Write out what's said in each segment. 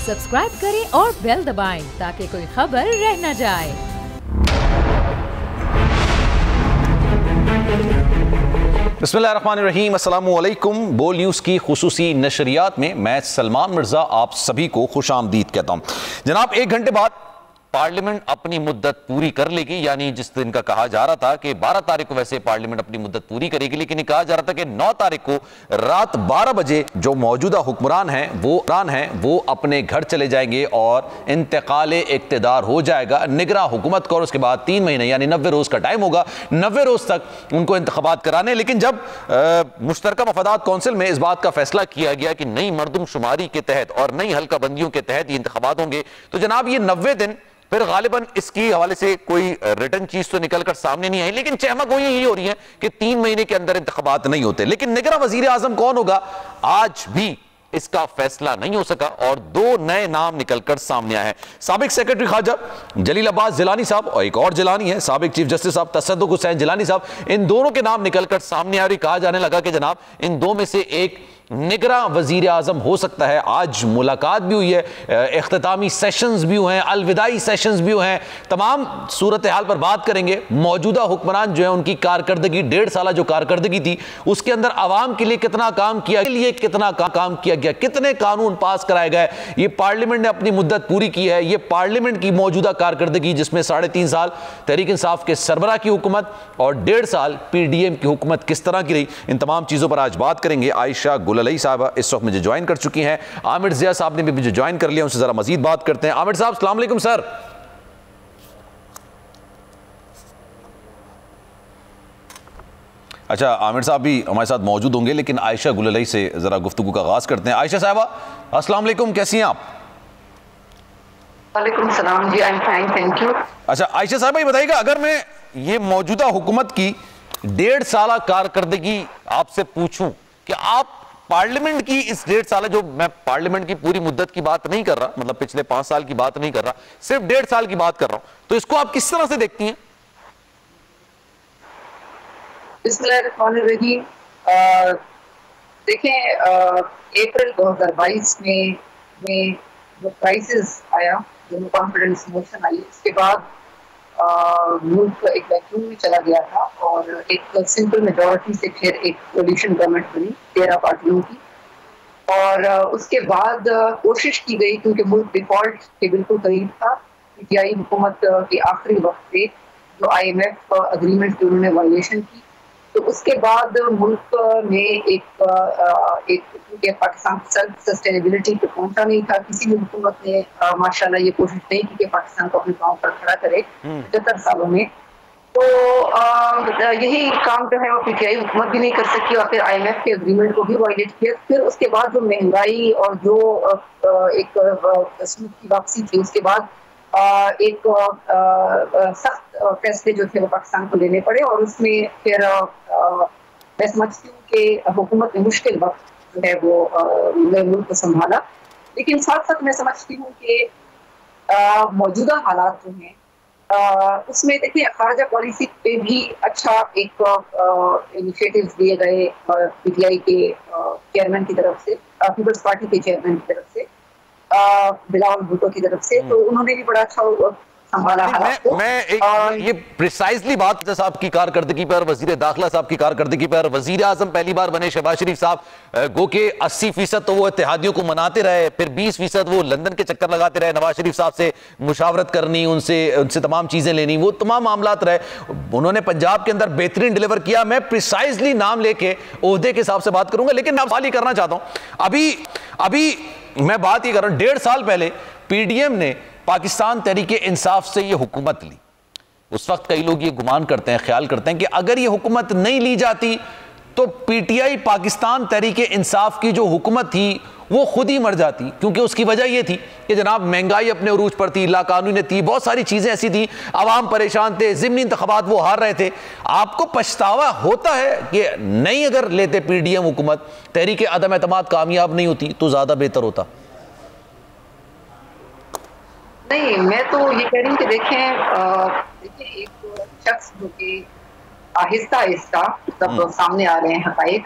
Subscribe करें और bell दबाएं ताकि कोई खबर रह न जाए। बिस्मिल्लाहिर्रहमानिर्रहीम, अस्सलामुअलैकुम। बोल न्यूज़ की खुसूसी नशरियात में मैं सलमान मिर्ज़ा आप सभी को खुश आमदीद कहता हूँ। जनाब, 1 घंटे बाद पार्लियामेंट अपनी मुद्दत पूरी कर लेगी, यानी जिस दिन का कहा जा रहा था कि 12 तारीख को वैसे पार्लियामेंट अपनी मुद्दत पूरी करेगी, लेकिन कहा जा रहा था कि 9 तारीख को रात 12 बजे जो मौजूदा हुक्मरान हैं वो अपने घर चले जाएंगे और इंतकाले इक्तिदार हो जाएगा निगरां हुकूमत को, और उसके बाद 3 महीने यानी 90 रोज का टाइम होगा। 90 रोज तक उनको इंतखाबात कराने। लेकिन जब मुश्तरका मफादात कौंसिल में इस बात का फैसला किया गया कि नई मरदमशुमारी के तहत और नई हल्का बंदियों के तहत ये इंतखाबात होंगे, तो जनाब ये 90 दिन फिर गालिबन इसकी हवाले से कोई रिटर्न चीज तो निकलकर सामने नहीं आई, लेकिन चहमक वही यही हो रही है कि 3 महीने के अंदर इंतखाबात नहीं होते। लेकिन निगरां वजीर आजम कौन होगा, आज भी इसका फैसला नहीं हो सका और 2 नए नाम निकलकर सामने आए हैं। साबिक सेक्रेटरी खाजा जलील अब्बास जिलानी साहब और एक और जिलानी है साबिक चीफ जस्टिस साहब तसद्दुक हुसैन जिलानी साहब, इन दोनों के नाम निकलकर सामने आ रही। कहा जाने लगा कि जनाब इन 2 में से एक निगरां वजीर आजम हो सकता है। आज मुलाकात भी हुई है, इख्तितामी सेशंस भी हुए हैं, अलविदाई सेशंस भी हुए हैं। तमाम सूरत हाल पर बात करेंगे। मौजूदा हुक्मरान जो है उनकी कारकर्दगी 1.5 साल जो कारकर्दगी थी उसके अंदर आवाम के लिए कितना काम किया, कितना काम किया गया, कितने कानून पास कराए गए। ये पार्लियामेंट ने अपनी मुद्दत पूरी की है। ये पार्लियामेंट की मौजूदा कारकर्दगी जिसमें 3.5 साल तहरीक इंसाफ के सरबराह की हुकूमत और 1.5 साल PDM की हुकूमत किस तरह की रही, इन तमाम चीजों पर आज बात करेंगे। आयशा गुललई साहब इस वक्त मुझे ज्वाइन कर चुकी हैं। आमिर जिया साहब ने भी मुझे ज्वाइन कर लिया, उनसे जरा मजीद बात करते हैं। आमिर साहब अस्सलाम वालेकुम सर। अच्छा, आमिर साहब भी हमारे साथ मौजूद होंगे, लेकिन आयशा गुललई से जरा गुफ्तगू का आगाज करते हैं। आयशा साहबा अस्सलाम वालेकुम, कैसी हैं आप? वालेकुम सलाम जी, I am fine, thank you. अच्छा आयशा साहबा, ये बताइएगा अगर मैं ये मौजूदा हुकूमत की 1.5 साल कारकर्दगी आपसे पूछूं कि आप पार्लियामेंट की इस 1.5 साल, जो मैं पार्लियामेंट की पूरी मुद्दत की बात नहीं कर रहा, मतलब पिछले 5 साल की बात नहीं कर रहा, सिर्फ 1.5 साल की बात कर रहा हूं, तो इसको आप किस तरह से देखती हैं? बिस्मिल्लाहिर्रहमानिर्रहीम। देखें, अप्रैल 2022 में जो क्राइसिस आया, जो कॉन्फिडेंस मोशन आई, उसके बाद मुल्क एक वैक्यूम में चला गया था और एक सिंपल मेजॉरिटी से फिर एक कोलिशन गवर्नमेंट बनी 13 पार्टियों की। और उसके बाद कोशिश की गई, क्योंकि मुल्क डिफॉल्ट के बिल्कुल करीब था, पीटीआई हुकूमत के आखिरी वक्त पे जो IMF अग्रीमेंट की उन्होंने वायलेशन की, तो उसके बाद मुल्क में क्योंकि पाकिस्तान सेल्फ सस्टेनेबिलिटी पे पहुंचा नहीं था, किसी भी हुकूमत ने माशाल्लाह ये कोशिश नहीं की कि पाकिस्तान को अपने पांव पर खड़ा करे 75 सालों में। तो यही काम जो है वो पीटीआई हुकूमत भी नहीं कर सकी और फिर IMF के एग्रीमेंट को भी वायलेट किया। फिर उसके बाद जो महंगाई और जो एक सूद की वापसी थी, उसके बाद एक सख्त फैसले जो थे वो पाकिस्तान को लेने पड़े और उसमें फिर मैं समझती हूँ कि हुकूमत ने मुश्किल वक्त जो है वो मुल्क को संभाला। लेकिन साथ साथ मैं समझती हूँ कि मौजूदा हालात जो हैं उसमें देखिए खारजा पॉलिसी पे भी अच्छा एक इनिशिएटिव्स दिए गए पीटीआई के चेयरमैन की तरफ से, पीपल्स पार्टी के चेयरमैन की तरफ से, बिलावल भुट्टो की तरफ से, तो उन्होंने भी बड़ा अच्छा संभाला। मैं ये प्रिसाइजली बात साहब की कारकर्दगी पर, वजीर दाखिला साहब की कारकर्दगी पर, वजीर आजम पहली बार बने शहबाज शरीफ साहब, गो के 80% तो वो इत्तेहादियों को मनाते रहे, फिर 20% वो लंदन के चक्कर लगाते रहे, नवाज शरीफ साहब से मुशावरत करनी, उनसे तमाम चीजें लेनी, वो तमाम मामलात रहे। उन्होंने पंजाब के अंदर बेहतरीन डिलीवर किया। मैं प्रिसाइजली नाम लेके ओहदे के हिसाब से बात करूंगा, लेकिन मैं सवाल ही करना चाहता हूं। अभी मैं बात ही कर रहा हूं, 1.5 साल पहले PDM ने पाकिस्तान तहरीक इंसाफ से ये हुकूमत ली। उस वक्त कई लोग ये गुमान करते हैं, ख्याल करते हैं कि अगर ये हुकूमत नहीं ली जाती तो PTI पाकिस्तान तहरीक इंसाफ की जो हुकूमत थी वो खुद ही मर जाती, क्योंकि उसकी वजह यह थी कि जनाब महंगाई अपने उरूज पर थी, लाकानूनी थी, बहुत सारी चीजें ऐसी थी, आवाम परेशान थे, ज़िमनी इंतखाबात वो हार रहे थे। आपको पछतावा होता है कि नहीं अगर लेते PDM हुकूमत, तहरीक अदम एतमाद कामयाब नहीं होती तो ज्यादा बेहतर होता? नहीं, मैं तो ये कह रही हूँ कि देखिए एक शख्स जो कि आहिस्ता आहिस्ता तब सामने आ रहे हैं हकायक,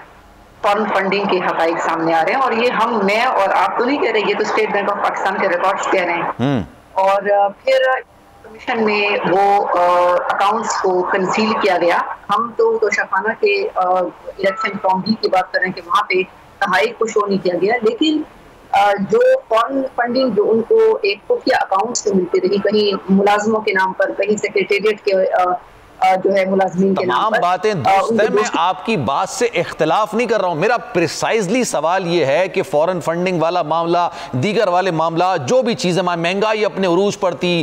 फॉरेन फंडिंग के हकाइक सामने आ रहे हैं, और ये मैं और आप तो नहीं कह रहे, ये तो स्टेट बैंक ऑफ पाकिस्तान के रिकॉर्ड्स कह रहे हैं। और फिर कमीशन में वो अकाउंट्स को कंसील किया गया। हम तो तोशाखाना के इलेक्शन फॉर्म की बात कर रहे हैं कि वहाँ पे हकाइक को शो नहीं किया गया, लेकिन जो फॉरेन फंडिंग जो उनको एक खुफिया अकाउंट से मिलती रही, कहीं मुलाजमों के नाम पर, कहीं सेक्रेटेरिएट के जो है मुलाजमीन के नाम पर। तमाम बातें दुरुस्त है, मैं आपकी बात से इख्तिलाफ नहीं कर रहा हूं। मेरा प्रिसाइजली सवाल यह है कि फॉरेन फंडिंग वाला मामला, दीगर वाले मामला, जो भी चीजें, महंगाई अपने उरूज पर थी,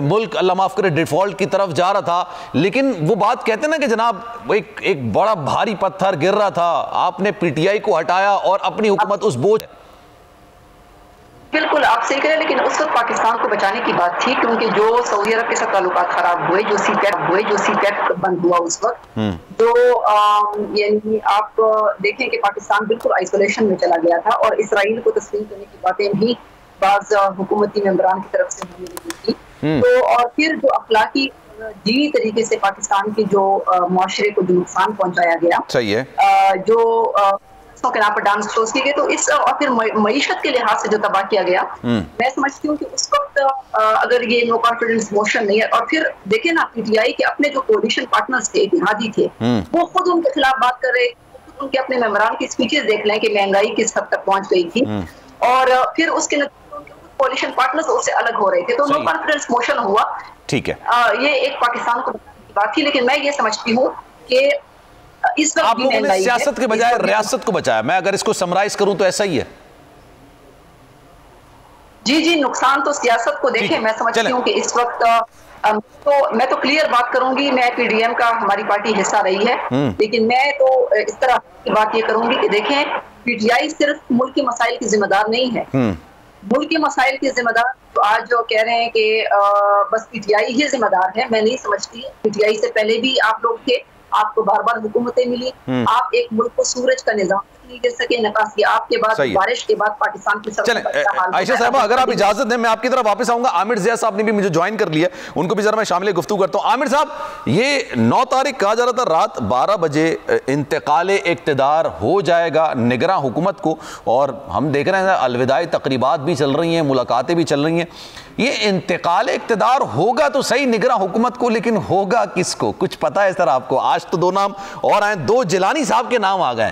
मुल्क अल्लाह माफ करे डिफॉल्ट की तरफ जा रहा था, लेकिन वो बात कहते हैं ना कि जनाब एक बड़ा भारी पत्थर गिर रहा था, आपने पीटीआई को हटाया और अपनी हुकूमत उस बोझ। बिल्कुल आप सही कह रहे हैं, लेकिन उस वक्त पाकिस्तान को बचाने की बात थी, क्योंकि जो सऊदी अरब के साथ ताल्लुकात खराब हुए, जो सीपैक बंद हुआ उस वक्त, जो यानी आप देखें कि पाकिस्तान बिल्कुल आइसोलेशन में चला गया था और इसराइल को तस्लीम करने की बातें भी बाज़ हुकूमती मेंबरान की तरफ से होने लगी थी। तो और फिर जो अखलाकी दीनी तरीके से पाकिस्तान के जो मुआशरे को जो नुकसान पहुंचाया गया, सही है, जो के नाम पर डांस शोज किए गए, तो इस और फिर मईशत के लिहाज से जो तबाह किया गया, मैं समझती हूँ कि उस वक्त अगर ये नो कॉन्फिडेंस मोशन नहीं है, और फिर देखें ना पीटीआई के अपने जो कोलिशन पार्टनर्स थे, इत्तेहादी थे, वो खुद उनके खिलाफ बात कर रहे, खुद उनके अपने मेंबरान की स्पीचेस देख लें कि महंगाई किस हद तक पहुंच गई थी, और फिर उसके कोलिशन पार्टनर्स उससे अलग हो रहे थे, तो नो कॉन्फिडेंस मोशन हुआ। ठीक है, ये एक पाकिस्तान को बात थी, लेकिन मैं ये समझती हूँ कि इस वक्त आप लोगों ने सियासत के बजाय रियासत को बचाया। मैं अगर इसको समराइज करूं तो ऐसा ही है। जी, नुकसान तो सियासत को देखें। मैं समझती हूं कि इस वक्त तो मैं तो क्लियर बात करूंगी, मैं पीडीएम का हमारी पार्टी हिस्सा रही है, लेकिन मैं तो इस तरह की बात ये करूंगी कि देखें, पीटीआई सिर्फ मुल्क के मसाइल की जिम्मेदार नहीं है। मुल्क के मसाइल की जिम्मेदार तो आज जो कह रहे हैं कि बस पीटीआई ही जिम्मेदार है, मैं नहीं समझती। पीटीआई से पहले भी आप लोग थे, आपको बार बार हुकूमतें मिली, आप एक मुल्क को सूरज का निजाम नहीं दे सके, नकासी आपके बाद, बारिश के बाद पाकिस्तान की सबसे आयशा साहबा, अगर आप इजाजत दें मैं आपकी तरफ वापस आऊंगा। आमिर ज़िया साहब ने भी मुझे ज्वाइन कर लिया, उनको भी जरा मैं शामिल गुफ्तगू करता हूं। आमिर साहब, ये 9 तारीख कहा जा रहा था रात 12 बजे इंतकाले इक़्तिदार हो जाएगा निगरां हुकूमत को, और हम देख रहे हैं अलविदाई तकरीबात भी चल रही हैं, मुलाकातें भी चल रही हैं। ये इंतकाल इक़्तिदार होगा तो सही निगरां हुकूमत को, लेकिन होगा किसको, कुछ पता है सर आपको? आज तो 2 नाम और आए, 2 जिलानी साहब के नाम आ गए।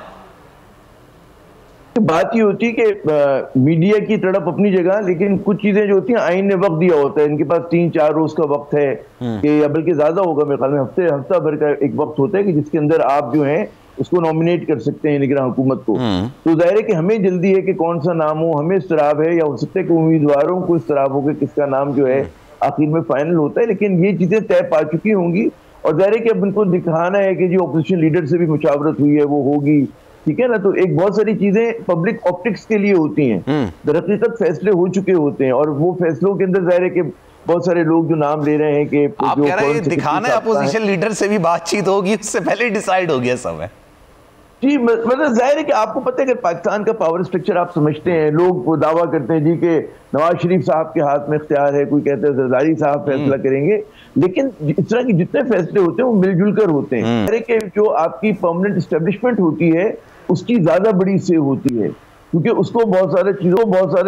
बात ये होती है कि मीडिया की तड़प अपनी जगह, लेकिन कुछ चीजें जो होती हैं आईन ने वक्त दिया होता है, इनके पास 3-4 रोज का वक्त है, कि या बल्कि ज्यादा होगा मेरे ख्याल में, हफ्ता भर का एक वक्त होता है कि जिसके अंदर आप जो है उसको नॉमिनेट कर सकते हैं निगरान हुकूमत को। तो जाहिर है कि हमें जल्दी है कि कौन सा नाम हो, हमें इस्तराब है, या हो सकता है कि उम्मीदवारों को इस्तराब हो कि किसका नाम जो है आखिर में फाइनल होता है, लेकिन ये चीजें तय पा चुकी होंगी, और जाहिर है कि अब इनको दिखाना है कि जो अपोजिशन लीडर से भी मुशावरत हुई है वो होगी, ठीक है ना। तो एक बहुत सारी चीजें पब्लिक ऑप्टिक्स के लिए होती हैं, दरअसल फैसले हो चुके होते हैं, और वो फैसलों के अंदर जाहिर है कि बहुत सारे लोग जो नाम ले रहे हैं कि आप कह रहे हैं दिखाना है अपोजिशन लीडर से भी बातचीत होगी, उससे पहले डिसाइड हो गया सब है। जी, मतलब जाहिर है कि आपको पता है कि पाकिस्तान का पावर स्ट्रक्चर आप समझते हैं, लोग वो दावा करते हैं जी कि नवाज शरीफ साहब के हाथ में इख्तियार है, कोई कहते हैं जरदारी साहब फैसला करेंगे, लेकिन इस तरह के जितने फैसले होते हैं वो मिलजुल कर होते हैं। जाहिर है कि जो आपकी परमानेंट एस्टेब्लिशमेंट होती है उसकी ज्यादा बड़ी से होती है, क्योंकि उसको बहुत सारे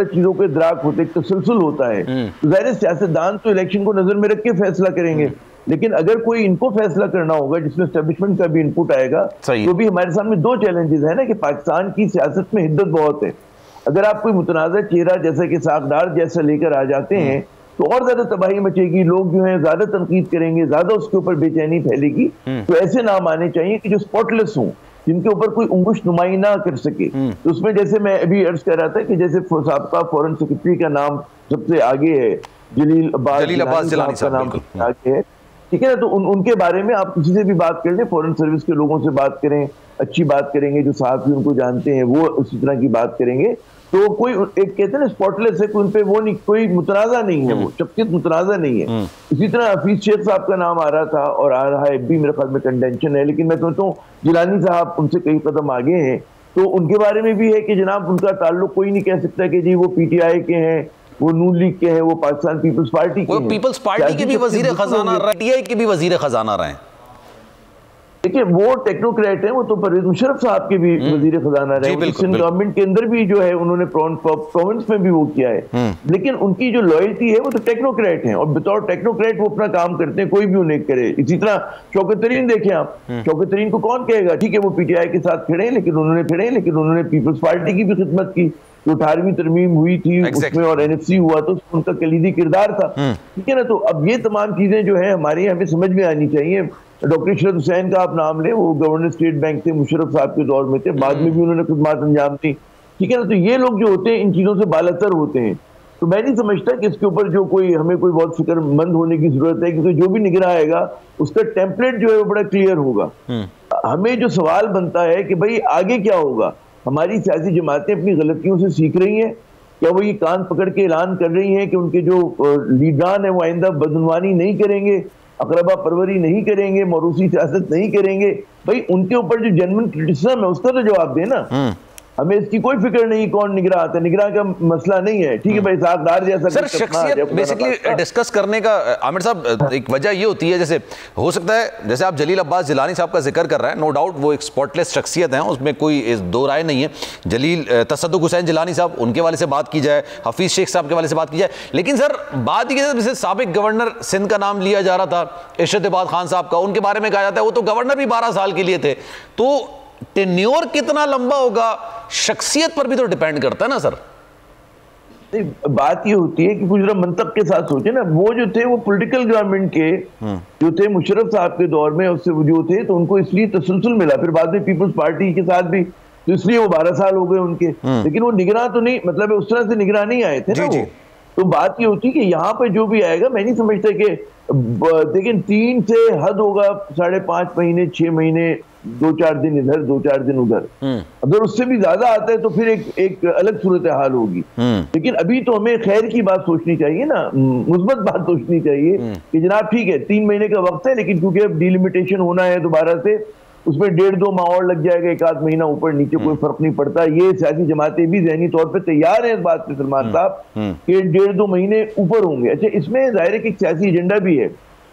चीजों के इदराक होते हैं, तसलसल होता है। तो जाहिर है सियासतदान तो इलेक्शन को नजर में रख के फैसला करेंगे, लेकिन अगर कोई इनको फैसला करना होगा जिसमें एस्टेब्लिशमेंट का भी इनपुट आएगा, तो भी हमारे सामने 2 चैलेंजेस है ना, कि पाकिस्तान की सियासत में हिद्दत बहुत है। अगर आप कोई मुतनाज़ा चेहरा जैसे कि साकडार जैसा लेकर आ जाते हैं तो और ज्यादा तबाही मचेगी, लोग जो है ज्यादा तनकीद करेंगे, ज्यादा उसके ऊपर बेचैनी फैलेगी। तो ऐसे नाम आने चाहिए कि जो स्पॉटलेस हों, जिनके ऊपर कोई अंगुश नुमाई ना कर सके। तो उसमें जैसे मैं अभी अर्ज कर रहा था कि जैसे साबका फॉरेन सेक्रेटरी का नाम सबसे आगे है, जलील अब्बास जिलानी का नाम सबसे आगे है, ठीक है ना। तो उनके बारे में आप किसी से भी बात कर लें, फॉरेन सर्विस के लोगों से बात करें, अच्छी बात करेंगे, जो सहाफ़ी उनको जानते हैं वो उसी तरह की बात करेंगे। तो कोई एक कहते हैं ना स्पॉटलेस है, उन पे वो नहीं, कोई मुतनाज़ा नहीं है, वो शख्सियत मुतनाज़ा नहीं है। इसी तरह हफीज शेख साहब का नाम आ रहा था और आ रहा है, भी मेरे ख्याल में कंटेंशन है, लेकिन मैं समझता हूँ जिलानी साहब उनसे कई कदम आगे हैं। तो उनके बारे में भी है कि जनाब उनका ताल्लुक कोई नहीं कह सकता कि जी वो PTI के हैं, वो नून लीग के हैं, वो पाकिस्तान पीपल्स पार्टी के हैं। पीपल्स पार्टी के भी वजीर खजाना, PTI के भी वजीर खजाना रहे। देखिए वो टेक्नोक्रेट है, वो तो परवेज मुशर्रफ साहब के भी वजीर खजाना रहे, सिंध गवर्नमेंट के अंदर भी जो है उन्होंने प्रोविंस में भी वो किया है, लेकिन उनकी जो लॉयल्टी है वो तो टेक्नोक्रेट है और बतौर टेक्नोक्रेट वो अपना काम करते हैं, कोई भी उन्हें करे। इसी तरह शौकत तरीन देखें आप, शौकत तरीन को कौन कहेगा, ठीक है वो पीटीआई के साथ खड़े लेकिन उन्होंने पीपल्स पार्टी की भी खिदमत की, जो 18वीं तरमीम हुई थी उसमें और एनएफसी हुआ तो उनका कलीदी किरदार था, ठीक है ना। तो अब ये तमाम चीजें जो है हमारी हमें समझ में आनी चाहिए। डॉक्टर इशरत हुसैन का आप नाम लें, वो गवर्नर स्टेट बैंक थे, मुशर्रफ साहब के दौर में थे, बाद में भी उन्होंने खिदमत अंजाम दी, ठीक है ना। तो ये लोग जो होते हैं इन चीजों से बालातर होते हैं, तो मैं नहीं समझता कि इसके ऊपर जो हमें कोई बहुत फिक्रमंद होने की जरूरत है, क्योंकि जो भी निगरान आएगा उसका टेम्पलेट जो है वो बड़ा क्लियर होगा। हमें जो सवाल बनता है कि भाई आगे क्या होगा, हमारी सियासी जमातें अपनी गलतियों से सीख रही हैं, क्या वो ये कान पकड़ के ऐलान कर रही हैं कि उनके जो लीडरान है वो आइंदा बदनवानी नहीं करेंगे, अकरबा परवरी नहीं करेंगे, मौरूसी सियासत नहीं करेंगे? भाई उनके ऊपर जो जेन्युइन क्रिटिसिज्म है उसका तो जवाब देना। हमें इसकी कोई फिक्र नहीं कौन निगरान आता है, निगरान का मसला नहीं है, ठीक है भाई साहबदार जैसा सर शख्सियत बेसिकली डिस्कस करने का आमिर साहब एक वजह ये होती है, जैसे हो सकता है जैसे आप जलील अब्बास जिलानी साहब का जिक्र कर रहे हैं, नो डाउट वो एक स्पॉटलेस शख्सियत है, उसमें कोई दो राय नहीं है। जलील तसद्दुक हुसैन जिलानी साहब उनके वाले से बात की जाए, हफीज शेख साहब के वाले से बात की जाए, लेकिन सर बात ये जैसे साबिक गवर्नर सिंध का नाम लिया जा रहा था इशरत इबाद खान साहब का, उनके बारे में कहा जाता है वो तो गवर्नर भी 12 साल के लिए थे, तो टेन्योर कितना लंबा होगा शख्सियत पर भी तो डिपेंड करता है ना सर। बात ये होती है कि कुछ मंतक के साथ सोचे ना, वो जो थे वो पॉलिटिकल गवर्नमेंट के जो थे मुशर्रफ साहब के दौर में उससे जो थे तो उनको इसलिए तसलसल मिला, फिर बाद में पीपल्स पार्टी के साथ भी तो इसलिए वो 12 साल हो गए उनके, लेकिन वो निगरान तो नहीं, मतलब उस तरह से निगरान नहीं आए थे ना वो। तो बात ये होती है कि यहाँ पे जो भी आएगा, मैं नहीं समझता कि लेकिन 3 से हद होगा 5.5 महीने 6 महीने 2-4 दिन इधर 2-4 दिन उधर, अगर उससे भी ज्यादा आता है तो फिर एक अलग सूरत हाल होगी। लेकिन अभी तो हमें खैर की बात सोचनी चाहिए ना, मुस्बत बात सोचनी चाहिए कि जनाब ठीक है 3 महीने का वक्त है, लेकिन क्योंकि अब डिलिमिटेशन होना है दोबारा से, उसमें 1.5-2 माह और लग जाएगा, 1 आध महीना ऊपर नीचे कोई फर्क नहीं पड़ता। ये सियासी जमातें भी ज़हनी तौर पे तैयार हैं इस बात पे सलमान साहब कि 1.5-2 महीने ऊपर होंगे। अच्छा इसमें जाहिर है कि एक सियासी एजेंडा भी है,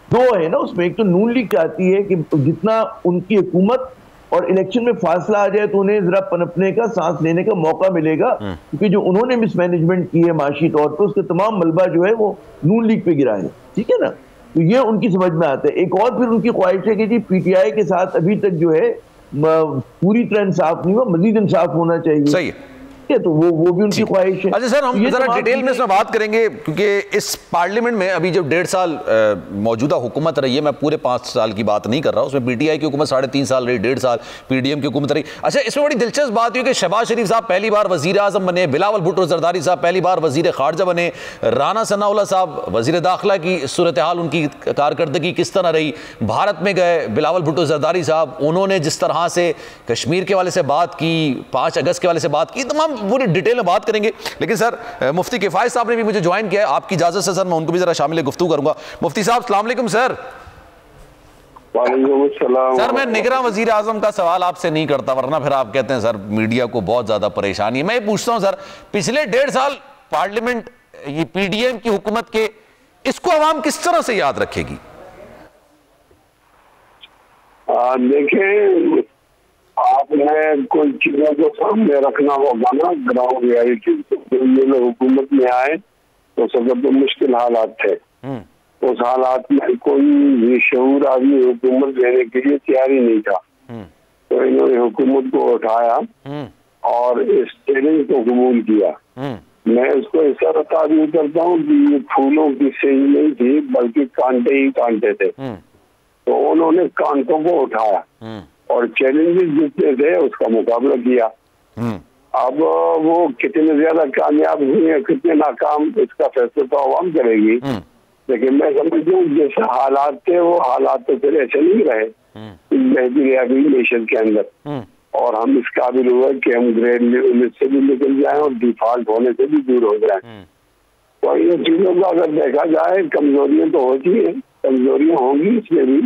2 है ना उसमें, एक तो नून लीग चाहती है कि जितना उनकी हुकूमत और इलेक्शन में फासला आ जाए तो उन्हें जरा पनपने का, सांस लेने का मौका मिलेगा, क्योंकि जो उन्होंने मिसमैनेजमेंट की है माशी तौर पर उसका तमाम मलबा जो है वो नून लीग पे गिरा है, ठीक है ना। तो ये उनकी समझ में आता है। एक और फिर उनकी ख्वाहिश है कि जी पीटीआई के साथ अभी तक जो है पूरी तरह इंसाफ नहीं हुआ, मजीद इंसाफ होना चाहिए, सही है, तो वो भी उनकी ख्वाहिश है। अच्छा सर हम जरा डिटेल में इसमें बात करेंगे, क्योंकि इस पार्लियामेंट में अभी जब 1.5 साल मौजूदा हुकूमत रही है, मैं पूरे 5 साल की बात नहीं कर रहा, उसमें पीटीआई की हुकूमत 3.5 साल रही, 1.5 साल पीडीएम की हुकूमत रही। अच्छा इसमें बड़ी दिलचस्प बात हुई कि शहबाज शरीफ साहब पहली बार वजीर आजम बने, बिलावल भुट्टो जरदारी साहब पहली बार वजीर खारजा बने, राना सनाउल्लाह साहब वजीर दाखिला की सूरत हाल उनकी कारकर्दगी किस तरह रही, भारत में गए बिलावल भुट्टो जरदारी साहब, उन्होंने जिस तरह से कश्मीर के वाले से बात की, 5 अगस्त के वाले से बात की, तमाम पूरी डिटेल में बात करेंगे। लेकिन सर मुफ्ती किफायत साहब ने भी मुझे ज्वाइन किया है, आपकी इजाजत से सर मैं उनको भी जरा शामिल गुफ्तगू करूंगा। मुफ्ती साहब अस्सलाम वालेकुम सर। सर मैं निगरान वजीर आजम का सवाल आपसे नहीं करता, वरना फिर आप कहते हैं सर मीडिया को बहुत ज्यादा परेशानी है। मैं ये पूछता हूं सर, पिछले 1.5 साल पार्लियामेंट ये पीडीएम की हुकूमत के, इसको अवाम किस तरह से याद रखेगी? देखिए आपने कोई चीजों को सामने रखना होगा ना, ग्राउंड रियलिटी। ये लोग हुकूमत में आए तो सबसे तो मुश्किल हालात थे, उस हालात में कोई शऊर आदमी हुकूमत लेने के लिए तैयार ही नहीं था, तो इन्होंने हुकूमत को उठाया और इस चैलेंज को कबूल किया। मैं इसको ऐसा बता भी करता हूँ कि ये फूलों की सेज नहीं थी बल्कि कांटे ही कांटे थे, तो उन्होंने कांटों को उठाया और चैलेंजेस जितने थे उसका मुकाबला किया। अब वो कितने ज्यादा कामयाब हुए हैं कितने नाकाम, इसका फैसला तो आवाम करेगी, लेकिन मैं समझता हूँ जैसे हालात थे वो हालात तो फिर ऐसे नहीं रहे बेहतरी अभी नेशन के अंदर, और हम इस काबिल हुए कि हम ग्रेड लिमिट से भी निकल जाएं और डिफॉल्ट होने से भी दूर हो जाएं। तो इन चीजों को अगर देखा जाए कमजोरियां तो होती है, कमजोरियां होंगी इसमें भी,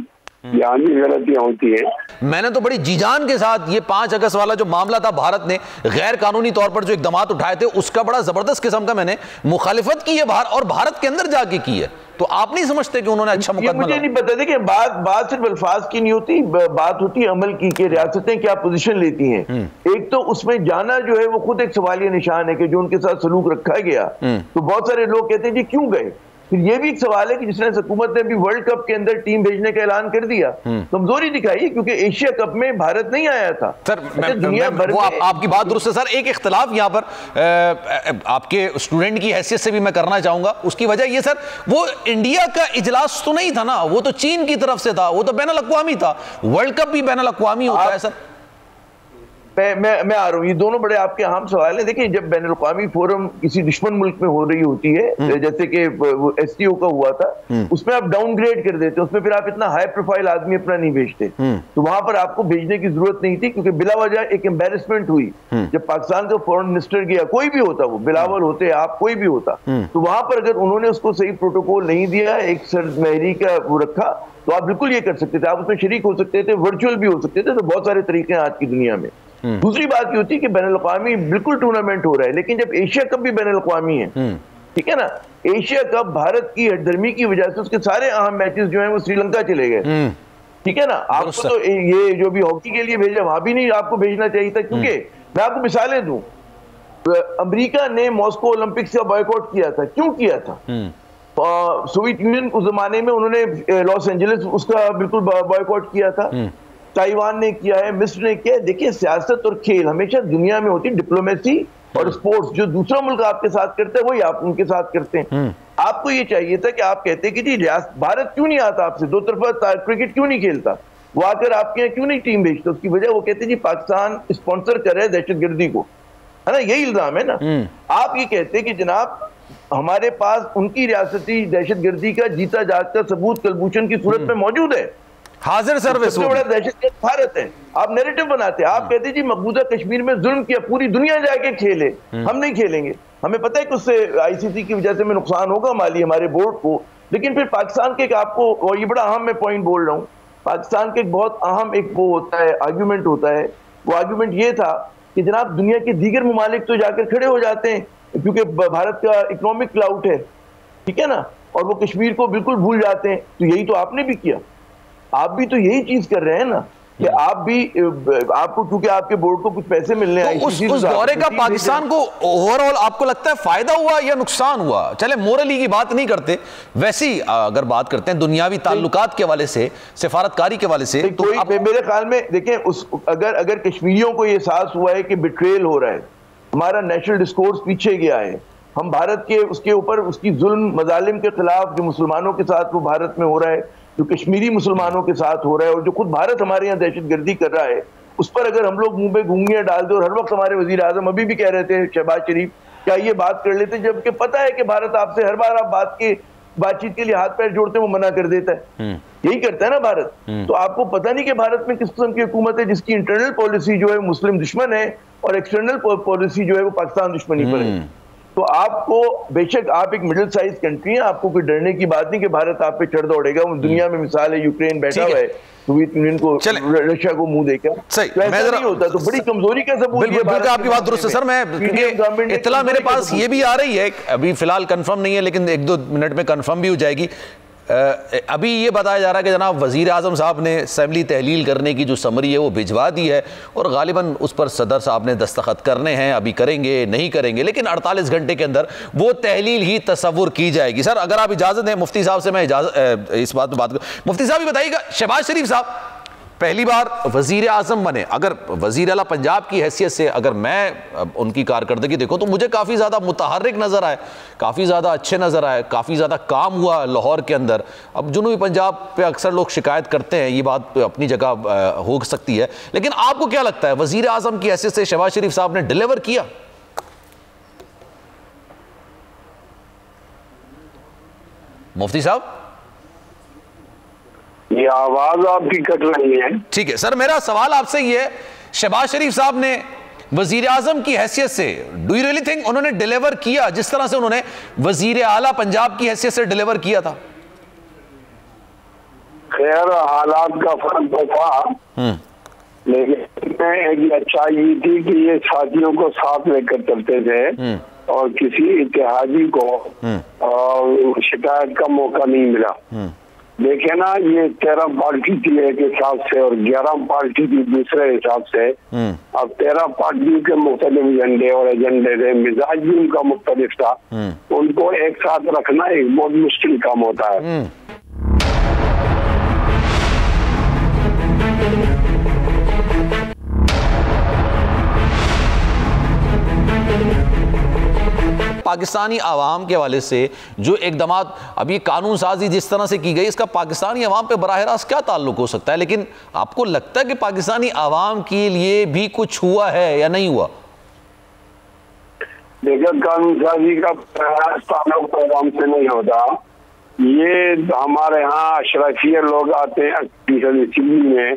यहाँ भी गलतियां होती है। मैंने तो बड़ी जीजान के साथ ये 5 अगस्त वाला जो मामला था, भारत ने गैर कानूनी तौर पर जो इकदामात उठाए थे, उसका बड़ा जबरदस्त किस्म का मैंने मुखालिफत की है बाहर, और भारत के अंदर जाके की है। तो आप नहीं समझते कि उन्होंने अच्छा मुकदमा? मुझे नहीं पता। देखिए, बात सिर्फ अल्फाज की नहीं होती, बात होती है अमल की, कि रियासतें क्या पोजीशन लेती हैं। एक तो उसमें जाना जो है वो खुद एक सवालिया निशान है कि जो उनके साथ सलूक रखा गया, तो बहुत सारे लोग कहते हैं जी क्यों गए। फिर ये भी एक सवाल है कि जिसने हुकूमत ने भी वर्ल्ड कप के अंदर टीम भेजने का ऐलान कर दिया, कमजोरी दिखाई, क्योंकि एशिया कप में भारत नहीं आया था। सर दुनिया भर में आपकी बात दुरुस्त है सर। एक इख्तलाफ यहाँ पर आपके स्टूडेंट की हैसियत से भी मैं करना चाहूंगा। उसकी वजह ये सर, वो इंडिया का इजलास तो नहीं था ना, वो तो चीन की तरफ से था, वो तो बैनुल अक़वामी था। वर्ल्ड कप भी बैनुल अक़वामी होता है सर। मैं आ रहा हूँ, ये दोनों बड़े आपके अहम सवाल हैं। देखिए, जब बैनुल अक़वामी फोरम किसी दुश्मन मुल्क में हो रही होती है, जैसे कि STO का हुआ था, उसमें आप डाउनग्रेड कर देते, उसमें फिर आप इतना हाई प्रोफाइल आदमी अपना नहीं भेजते, तो वहां पर आपको भेजने की जरूरत नहीं थी, क्योंकि बिला वजह एक एम्बेरसमेंट हुई। जब पाकिस्तान का फॉरेन मिनिस्टर गया, कोई भी होता, वो बिलावल होते, आप कोई भी होता, तो वहां पर अगर उन्होंने उसको सही प्रोटोकॉल नहीं दिया, एक सरमहरी का वो रखा, तो आप बिल्कुल ये कर सकते थे, आप उसमें शरीक हो सकते थे, वर्चुअल भी हो सकते थे। तो बहुत सारे तरीके हैं आज की दुनिया में। दूसरी बात ये होती है कि बैनुल अक़वामी बिल्कुल टूर्नामेंट हो रहा है, लेकिन जब एशिया कप भी बैनुल अक़वामी है, ठीक है ना, एशिया कप भारत की हठधर्मी की वजह से उसके सारे अहम मैचेस जो हैं वो श्रीलंका चले गए, ठीक है ना। आपको तो ये जो भी हॉकी के लिए भेजा, वहां भी नहीं आपको भेजना चाहिए था, क्योंकि मैं आपको मिसालें दूं, अमेरिका ने मॉस्को ओलंपिक्स का बॉयकॉट किया था। क्यों किया था? सोवियत यूनियन उस जमाने में उन्होंने लॉस एंजलिस उसका बिल्कुल बॉयकॉट किया था, ताइवान ने किया है, मिस्र ने किया है। देखिए, सियासत और खेल हमेशा दुनिया में होती है, डिप्लोमेसी और स्पोर्ट्स, जो दूसरा मुल्क आपके साथ करते हैं वही आप उनके साथ करते हैं। आपको ये चाहिए था कि आप कहते कि जी भारत क्यों नहीं आता आपसे, दो तरफा क्रिकेट क्यों नहीं खेलता, वो आकर आपके यहाँ क्यों नहीं टीम भेजता। उसकी वजह वो कहते जी पाकिस्तान स्पॉन्सर कर रहे हैं दहशतगर्दी को, है ना, यही इल्जाम है ना। आप ये कहते कि जनाब हमारे पास उनकी रियासती दहशतगर्दी का जीता जागता सबूत कलभूषण की सूरत में मौजूद है, हाजिर सर्विस, सबसे बड़ा दहशतगर्द भारत है। आप नैरेटिव बनाते हैं, आप कहते जी मकबूजा कश्मीर में जुल्म किया, पूरी दुनिया जाके खेले, हम नहीं खेलेंगे। हमें पता है कि उससे ICC की वजह से में नुकसान होगा माली हमारे बोर्ड को, लेकिन फिर पाकिस्तान के आपको, और ये बड़ा अहम मैं पॉइंट बोल रहा हूँ, पाकिस्तान के एक बहुत अहम एक वो होता है, आर्ग्यूमेंट होता है। वो आर्ग्यूमेंट ये था कि जनाब दुनिया के दीगर ममालिक तो जाकर खड़े हो जाते हैं क्योंकि भारत का इकोनॉमिक क्लाउट है, ठीक है ना, और वो कश्मीर को बिल्कुल भूल जाते हैं। तो यही तो आपने भी किया, आप भी तो यही चीज कर रहे हैं ना, कि आप भी, आपको क्योंकि आपके बोर्ड को कुछ पैसे मिलने हैं, तो उस दौरे का पाकिस्तान को ओवरऑल आपको लगता है फायदा हुआ या नुकसान हुआ? चले मोरली की बात नहीं करते, वैसी अगर बात करते हैं दुनियावी ताल्लुकात के हवाले से, सिफारतकारी के हवाले से, तो मेरे ख्याल में देखें, अगर कश्मीरियों को ये एहसास हुआ है कि बिट्रेल हो रहा है, हमारा नेशनल डिस्कोर्स पीछे गया है, हम भारत के उसके ऊपर उसकी जुल्म मजालिम के खिलाफ जो मुसलमानों के साथ वो भारत में हो रहा है, जो कश्मीरी मुसलमानों के साथ हो रहा है, और जो खुद भारत हमारे यहाँ दहशतगर्दी कर रहा है, उस पर अगर हम लोग मुंह पे घूंगियां डाल दे, और हर वक्त हमारे वजीर आजम अभी भी कह रहे थे शहबाज शरीफ, क्या ये बात कर लेते, जबकि पता है कि भारत आपसे हर बार आप बातचीत के लिए हाथ पैर जोड़ते वो मना कर देता है, यही करता है ना भारत। तो आपको पता नहीं कि भारत में किस किस्म की हुकूमत है जिसकी इंटरनल पॉलिसी जो है मुस्लिम दुश्मन है, और एक्सटर्नल पॉलिसी जो है वो पाकिस्तान दुश्मनी पर है। तो आपको, बेशक आप एक मिडिल साइज कंट्री है, आपको कोई डरने की बात नहीं कि भारत आप पे चढ़ दौड़ेगा। दुनिया में मिसाल है, यूक्रेन बैठा हुआ है सोवियत यूनियन को, रशिया को मुंह देकर, सही तो ऐसा नहीं होता। तो बड़ी कमजोरी का सबूत ये बिल्कुल आपकी बात दुरुस्त है सर। मैं इत्तला मेरे पास ये भी आ रही है, अभी फिलहाल कंफर्म नहीं है, लेकिन 1-2 मिनट में कंफर्म भी हो जाएगी। अभी ये बताया जा रहा है कि जनाब वजीर आजम साहब ने असेंबली तहलील करने की जो समरी है वो भिजवा दी है, और गालिबन उस पर सदर साहब ने दस्तखत करने हैं, अभी करेंगे नहीं करेंगे, लेकिन 48 घंटे के अंदर वो तहलील ही तस्वुर की जाएगी। सर अगर आप इजाज़त दें, मुफ्ती साहब से मैं इस बात पर बात करूँ। मुफ्ती साहब ये बताइएगा, शहबाज शरीफ साहब पहली बार वजीर आजम बने, अगर वजीर आला पंजाब की हैसियत से अगर मैं उनकी कारकर्दगी देखो तो मुझे काफ़ी ज़्यादा मुतहर्रिक नज़र आए, काफ़ी ज़्यादा अच्छे नज़र आए, काफ़ी ज़्यादा काम हुआ लाहौर के अंदर। अब जुनूबी पंजाब पे अक्सर लोग शिकायत करते हैं, ये बात अपनी जगह हो सकती है, लेकिन आपको क्या लगता है वजीर आजम की हैसियत से शहबाज शरीफ साहब ने डिलीवर किया? मुफ्ती साहब, ये आवाज आपकी कट रही है। ठीक है सर, मेरा सवाल आपसे ये है, शहबाज शरीफ साहब ने वजीर आजम की हैसियत से, डू यू रियली थिंक उन्होंने डिलीवर किया जिस तरह से उन्होंने वजीर आला पंजाब की हैसियत से डिलीवर किया था? खैर हालात का फर्क तो था, लेकिन एक अच्छाई ये थी कि ये साथियों को साथ लेकर चलते थे और किसी इत्तेहादी को शिकायत का मौका नहीं मिला। देखे ना, ये 13 पार्टी थी एक हिसाब से और 11 पार्टी थी दूसरे हिसाब से। अब 13 पार्टियों के मुख्तलिफ झंडे और एजेंडे थे, मिजाज भी उनका मुख्तलिफ था। उनको एक साथ रखना एक बहुत मुश्किल काम होता है। पाकिस्तानी आवाम के हवाले से जो इकदामात अब ये कानून साजी जिस तरह से की गई, इसका पाकिस्तानी आवाम पे बराह रास्त क्या ताल्लुक हो सकता है? लेकिन आपको लगता है कि पाकिस्तानी आवाम के लिए भी कुछ हुआ है या नहीं हुआ? देखिए, कानून साजी का ताल्लुक आवाम से नहीं होता। ये हमारे यहाँ अशराफिया लोग आते हैं असेंबली में,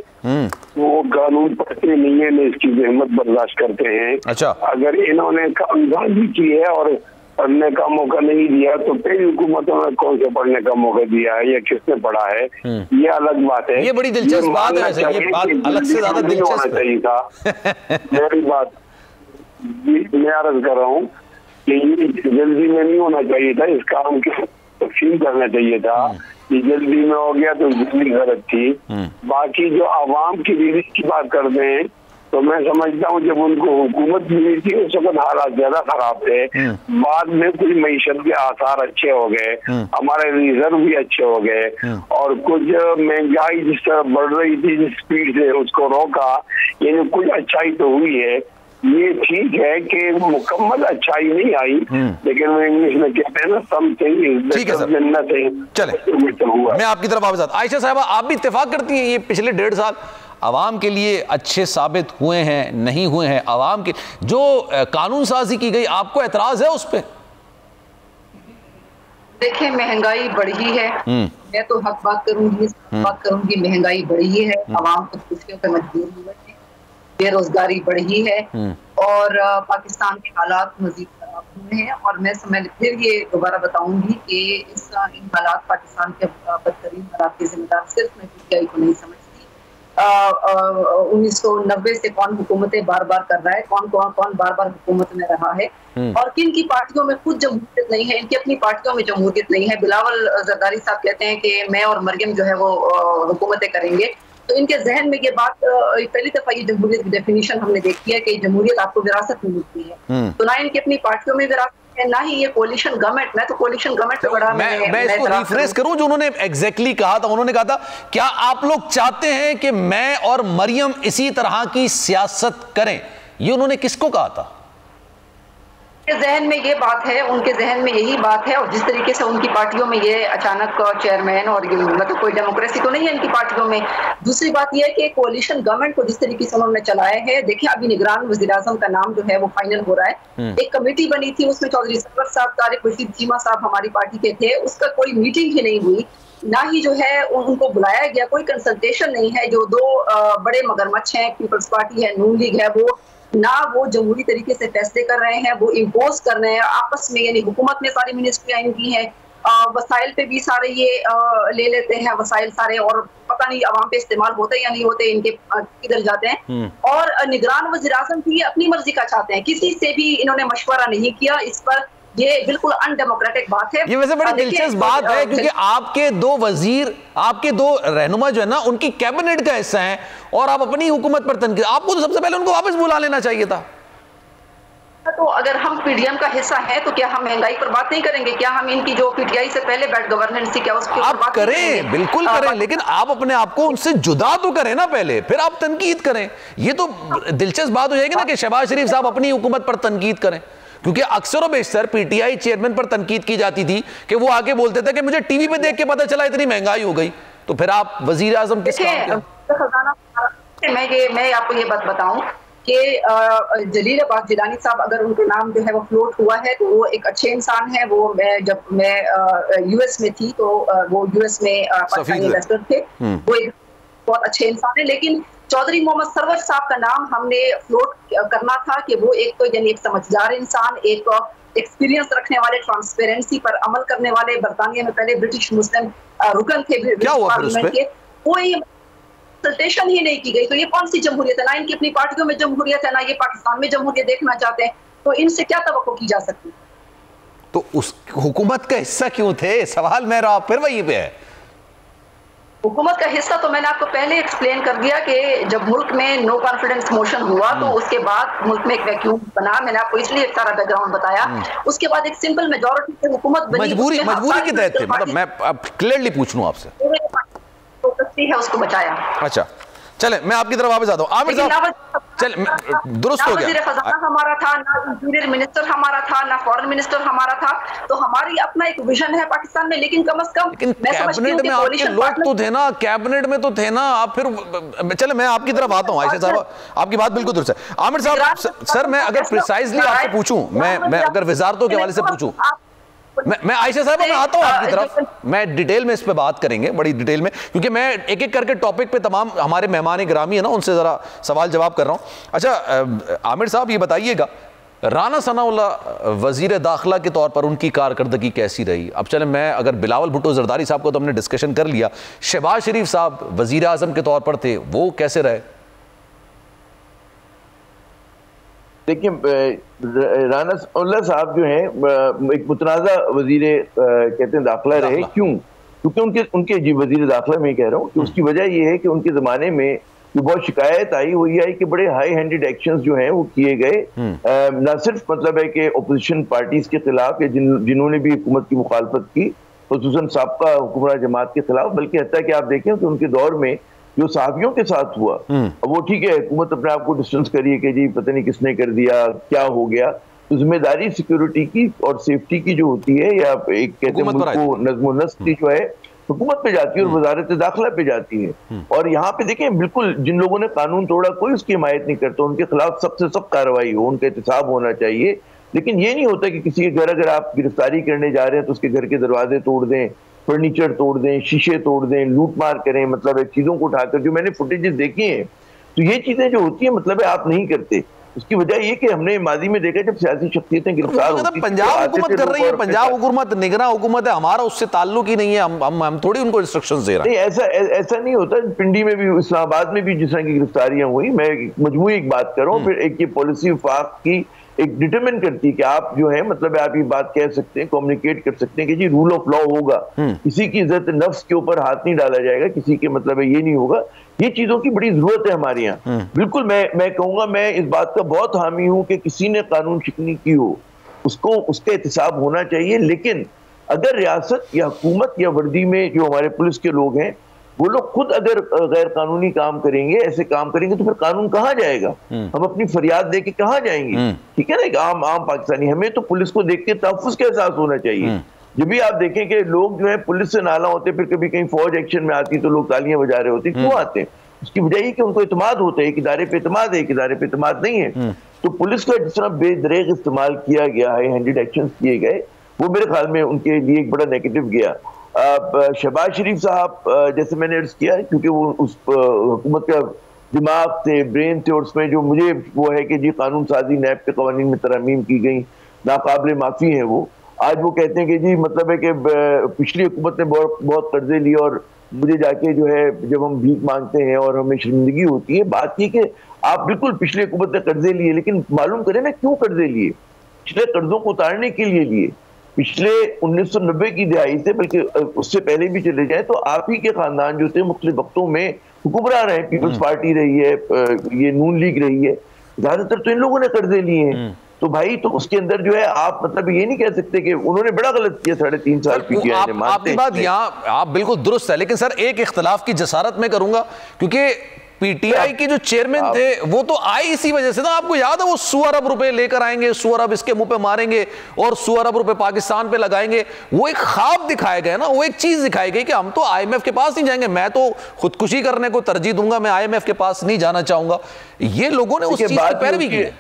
वो कानून पढ़ते नहीं है, न इसकी जहमत बर्दाश्त करते हैं। अच्छा, अगर इन्होंने कानून साजी की है और पढ़ने का मौका नहीं दिया तो कई हुकूमतों ने कौन से पढ़ने का मौका दिया है या किसने पढ़ा है, ये अलग बात है। ये बड़ी दिलचस्प बात है वैसे, ये बात अलग से ज्यादा दिलचस्प चाहिए था। मेरी बात मैं अर्ज कर रहा हूँ कि ये जल्दी में नहीं होना चाहिए था, इस काम के तफसील करना चाहिए था। ये जल्दी में हो गया तो जल्दी गलत थी। बाकी जो आवाम की रिलीज की बात करते हैं तो मैं समझता हूँ जब उनको हुकूमत मिली थी उस वक्त हालात ज्यादा खराब थे। बाद में कुछ मईशत के आसार अच्छे हो गए, हमारे रिजर्व भी अच्छे हो गए और कुछ महंगाई जिस तरह बढ़ रही थी जिस स्पीड से उसको रोका, यानी कुछ अच्छाई तो हुई है। ये ठीक है कि मुकम्मल अच्छाई नहीं आई, लेकिन वो इंग्लिश में कहते हैं ना something is better than nothing. चले मैं आपकी तरफ वापस आता। आयशा साहबा, आप भी इत्तेफाक करती हैं ये पिछले 1.5 साल आवाम के लिए अच्छे साबित हुए हैं, नहीं हुए हैं? आवाम के जो कानून साजी की गई, आपको एतराज है उस पर? देखिए, महंगाई बढ़ी है, मैं तो हक बात करूंगी, महंगाई बढ़ी है, आवाम को खुशियों पे मजबूर हुए हैं, बेरोजगारी बढ़ी है और पाकिस्तान के हालात मजीद खराब हुए हैं। और मैं फिर ये दोबारा बताऊंगी कि इन हालात पाकिस्तान के बदतरीन हालात के जिम्मेदार सिर्फ मैं पीटीआई को नहीं समझती। 1990 से कौन हुकूमतें बार बार कर रहा है, कौन बार बार हुकूमत में रहा है और किन की पार्टियों में खुद जमहूरियत नहीं है, इनकी अपनी पार्टियों में जमहूरियत नहीं है। बिलावल जरदारी साहब कहते हैं कि मैं और मरियम जो है वो हुकूमतें करेंगे, तो इनके जहन में ये बात, पहली दफा ये जमहूरियत की डेफिनेशन हमने देखी है कि जमहूरियत आपको विरासत में मिलती है। तो ना इनकी अपनी पार्टियों में विरासत है, ना ही ये कोalition गवर्नमेंट। मैं तो कोalition गवर्नमेंट पे बड़ा मैं इसको रिफ्रेश करूं जो उन्होंने एग्जैक्टली कहा था। उन्होंने कहा था, क्या आप लोग चाहते हैं कि मैं और मरियम इसी तरह की सियासत करें? ये उन्होंने किसको कहा था? जहन में ये बात है, उनके जहन में यही बात है। और जिस तरीके से उनकी पार्टियों में ये अचानक चेयरमैन और मतलब कोई डेमोक्रेसी तो नहीं है इनकी पार्टियों में। दूसरी बात ये है कि कोalition गवर्नमेंट को जिस तरीके से उन्होंने चलाया है, देखिए अभी निगरान वज़ीर-ए-आज़म का नाम जो है वो फाइनल हो रहा है। एक कमेटी बनी थी, उसमें चौधरी सरवर साहब, तारिक रशीद चीमा साहब हमारी पार्टी के थे, उसका कोई मीटिंग ही नहीं हुई, ना ही जो है उनको बुलाया गया, कोई कंसल्टेशन नहीं है। जो दो बड़े मगरमच्छ हैं, पीपल्स पार्टी है, नून लीग है, वो ना वो जमहूरी तरीके से फैसले कर रहे हैं, वो इम्पोज कर रहे हैं आपस में, यानी हुकूमत में सारी मिनिस्ट्रियां इनकी हैं, वसाइल पे भी सारे ये ले लेते हैं वसाइल सारे, और पता नहीं अवाम पे इस्तेमाल होते या नहीं होते, इनके किधर जाते हैं। और निगरान वज़ीर-ए-आज़म भी अपनी मर्जी का चाहते हैं, किसी से भी इन्होंने मशवरा नहीं किया इस पर। ये बिल्कुल अनडेमोक्रेटिक बात है। ये वैसे बड़ी दिलचस्प बात है क्योंकि आपके दो वजीर, आपके दो रहनुमा जो है ना, उनकी कैबिनेट का हिस्सा हैं और आप अपनी हुकूमत पर तनकीद, आपको तो सबसे पहले उनको वापस बुला लेना चाहिए था। तो अगर हम पीडीएम का हिस्सा है तो क्या हम महंगाई पर बात नहीं करेंगे? क्या हम इनकी जो पीटीआई से पहले बैड गवर्नेंस थी क्या उसकी आप करें? बिल्कुल करें, लेकिन आप अपने आप को उनसे जुदा तो करें ना पहले, फिर आप तनकीद करें। ये तो दिलचस्प बात हो जाएगी ना कि शहबाज शरीफ साहब अपनी हुकूमत पर तनकीद करें, क्योंकि अक्सर और बेशतर पीटीआई चेयरमैन पर तनकीद की जाती थी कि वो आगे बोलते थे कि मुझे टीवी पे देख के पता चला इतनी महंगाई हो गई, तो फिर आप वजीर आजम किस काम के? मैं आपको ये बात बताऊं कि जलील अब्बास जिलानी साहब, अगर उनका नाम जो है वो फ्लोट हुआ है तो वो एक अच्छे इंसान है। वो जब मैं यूएस में थी तो वो यूएस में पाकिस्तानी इन्वेस्टर थे, वो एक बहुत अच्छे इंसान है। लेकिन चौधरी मोहम्मद सरवर साहब का नाम हमने फ्लोट करना था कि वो एक तो यानी एक समझदार इंसान, एक एक्सपीरियंस रखने वाले, ट्रांसपेरेंसी पर अमल करने वाले, बरतानिया में पहले ब्रिटिश मुस्लिम रुकन थे पार्लियामेंट के, कोई कंसल्टेशन ही नहीं की गई, तो ये कौन सी जमहूरियत है? ना इनकी अपनी पार्टियों में जमहूरियत है, ना ये पाकिस्तान में जमहूरियत देखना चाहते हैं, तो इनसे क्या तवक्को की जा सकती है? तो उस हुकूमत का हिस्सा क्यों थे? सवाल मेरा फिर वही पे है। हुकूमत का हिस्सा तो मैंने आपको पहले एक्सप्लेन कर दिया कि जब मुल्क में नो कॉन्फिडेंस मोशन हुआ तो उसके बाद मुल्क में एक वैक्यूम बना। मैंने आपको इसलिए एक सारा बैकग्राउंड बताया। उसके बाद एक सिंपल मेजॉरिटी से हुकूमत बनी, मजबूरी के तहत थे, मतलब मैं अब क्लियरली पूछ लूं आपसे, तो है उसको बचाया। अच्छा चले, मैं आपकी तरफ वापस आता हूं। आमिर साहब चल, दुरुस्त हो गया। वज़ीर ख़ज़ाना हमारा था, ना इंटीरियर मिनिस्टर हमारा था, ना फॉरेन मिनिस्टर हमारा था, तो हमारी अपना एक विजन है पाकिस्तान में, लेकिन कम से कम कैबिनेट में आपके लोग तो थे ना, कैबिनेट में तो थे ना आप। फिर चले, मैं आपकी तरफ आता हूं। आयशा साहब आपकी बात बिल्कुल दुरुस्त है। आमिर साहब सर, मैं अगर प्रिसाइजली आपसे पूछूं, मैं अगर वजारतों के हवाले से पूछूं, मैं आयशा साहब मैं आता हूं आपकी तरफ, मैं डिटेल में इस पे बात करेंगे, बड़ी डिटेल में, क्योंकि मैं एक एक करके टॉपिक पे तमाम हमारे मेहमान गिरामी है ना, उनसे जरा सवाल जवाब कर रहा हूं। अच्छा आमिर साहब ये बताइएगा, राना सनाउल्लाह वजीर दाखिला के तौर पर उनकी कारकर्दगी कैसी रही? अब चले, मैं अगर बिलावल भुट्टो जरदारी साहब को तो हमने डिस्कशन कर लिया, शहबाज शरीफ साहब वजीर आजम के तौर पर थे, वो कैसे रहे? देखिए, राना सनाउल्लाह साहब जो हैं एक मुतनाज़ा वजीर कहते हैं दाखिला रहे। क्यों? क्योंकि उनके जी वजीर दाखिला में कह रहा हूँ कि उसकी वजह ये है कि उनके ज़माने में जो बहुत शिकायत आई वो ये आई कि बड़े हाई हैंडेड एक्शंस जो हैं वो किए गए, ना सिर्फ मतलब है कि अपोजिशन पार्टीज के खिलाफ या जिन्होंने भी हुकूमत की मुखालफत की, खुसूसन साबका हुक्मरान जमात के खिलाफ, बल्कि हत्ता कि आप देखें कि उनके दौर में जो सहाफियों के साथ हुआ, वो ठीक है हुकूमत अपने आप को डिस्टेंस करिए कि जी पता नहीं किसने कर दिया, क्या हो गया, तो जिम्मेदारी सिक्योरिटी की और सेफ्टी की जो होती है, या एक कहते हैं मुल्क को नज़्म नस्क की जो है हुकूमत पे जाती है और वजारत दाखिला पे जाती है। और यहाँ पे देखें, बिल्कुल जिन लोगों ने कानून तोड़ा कोई उसकी हिमायत नहीं करता, उनके खिलाफ सबसे सख्त कार्रवाई हो, उनका एहतसाब होना चाहिए। लेकिन ये नहीं होता कि किसी के घर अगर आप गिरफ्तारी करने जा रहे हैं तो उसके घर के दरवाजे तोड़ दें, फर्नीचर तोड़ दें, शीशे तोड़ दें, लूट मार करें, मतलब चीजों को उठाकर, जो मैंने फुटेजेस देखी हैं, तो ये चीजें जो होती है मतलब आप नहीं करते। उसकी वजह ये कि हमने माजी में देखा जब सियासी शख्सियतें गिरफ्तार होती हैं, पंजाब हुकूमत कर रही है, पंजाब हुकूमत निगरान हुकूमत है, हमारा उससे ताल्लुक ही नहीं है, हम थोड़ी उनको इंस्ट्रक्शंस दे रहे हैं। ऐसा नहीं होता। पिंडी में भी, इस्लामाबाद में भी जिस तरह की गिरफ्तारियां हुई, मैं मजमूई एक बात कर रहा हूँ, फिर एक ये पॉलिसी वफाक की एक डिटरमिन करती है कि आप जो है मतलब आप ये बात कह सकते हैं, कम्युनिकेट कर सकते हैं कि जी रूल ऑफ लॉ होगा, किसी की इज्जत नफ्स के ऊपर हाथ नहीं डाला जाएगा, किसी के मतलब ये नहीं होगा। ये चीजों की बड़ी जरूरत है हमारे यहाँ। बिल्कुल मैं कहूंगा, मैं इस बात का बहुत हामी हूं कि किसी ने कानून शिकनी की हो उसको उसका एहतसाब होना चाहिए। लेकिन अगर रियासत या हुकूमत या वर्दी में जो हमारे पुलिस के लोग हैं वो लोग खुद अगर गैर कानूनी काम करेंगे, ऐसे काम करेंगे, तो फिर कानून कहाँ जाएगा? हम अपनी फरियाद दे के कहाँ जाएंगे? ठीक है ना, आम पाकिस्तानी, हमें तो पुलिस को देख के तहफ़्फ़ुज़ का एहसास होना चाहिए। जब भी आप देखें कि लोग जो है पुलिस से नाला होते, फिर कभी कहीं फौज एक्शन में आती तो लोग तालियां बजा रहे होते, क्यों आते हैं? उसकी वजह ये कि उनको इत्मीनान होता है, एक इदारे पे इत्मीनान है, एक इदारे पे इत्मीनान नहीं है। तो पुलिस का जिस तरह बेदरेग इस्तेमाल किया गया, हाई हैंडेड एक्शन किए गए, वो मेरे ख्याल में उनके लिए एक बड़ा नेगेटिव गया। शहबाज शरीफ साहब, जैसे मैंने अर्ज किया, क्योंकि वो उस हुकूमत का दिमाग थे, ब्रेन थे, और उसमें जो मुझे वो है कि जी कानून साजी नैब के कवानीन में तरमीम की गई, नाकाबिल माफ़ी है वो। आज वो कहते हैं कि जी मतलब है कि पिछली हुकूमत ने बहुत कर्जे लिए और मुझे जाके जो है जब हम भीख मांगते हैं और हमें शर्मिंदगी होती है। बात ये कि आप बिल्कुल पिछली हुकूमत ने कर्जे लिए, लेकिन मालूम करें ना क्यों कर्जे लिए। पिछले कर्जों को उतारने के लिए पिछले 1990 की दिहाई से, बल्कि उससे पहले भी चले जाए तो आप ही के खानदान जो थे मुख्तलिफ वक्तों में हुक्मरान रहे, पीपल्स पार्टी रही है, ये नून लीग रही है, ज्यादातर तो इन लोगों ने कर्जे लिए हैं। तो भाई तो उसके अंदर जो है आप मतलब ये नहीं कह सकते कि उन्होंने बड़ा गलत किया 3.5 साल पीटीआई ने। आपकी बात यहाँ आप बिल्कुल दुरुस्त है, लेकिन सर एक इख्तलाफ की जसारत में करूंगा, क्योंकि पीटीआई के जो चेयरमैन थे वो तो आए इसी वजह से ना, आपको याद है वो 100 अरब रुपए लेकर आएंगे, 100 अरब इसके मुंह पे मारेंगे और 100 अरब रुपए पाकिस्तान पे लगाएंगे। वो एक ख्वाब दिखाया गया ना, वो एक चीज दिखाई गई कि हम तो आईएमएफ के पास नहीं जाएंगे, मैं तो खुदकुशी करने को तरजीह दूंगा, मैं आईएमएफ के पास नहीं जाना चाहूंगा। ये लोगों ने उस चीज की पैरवी की है।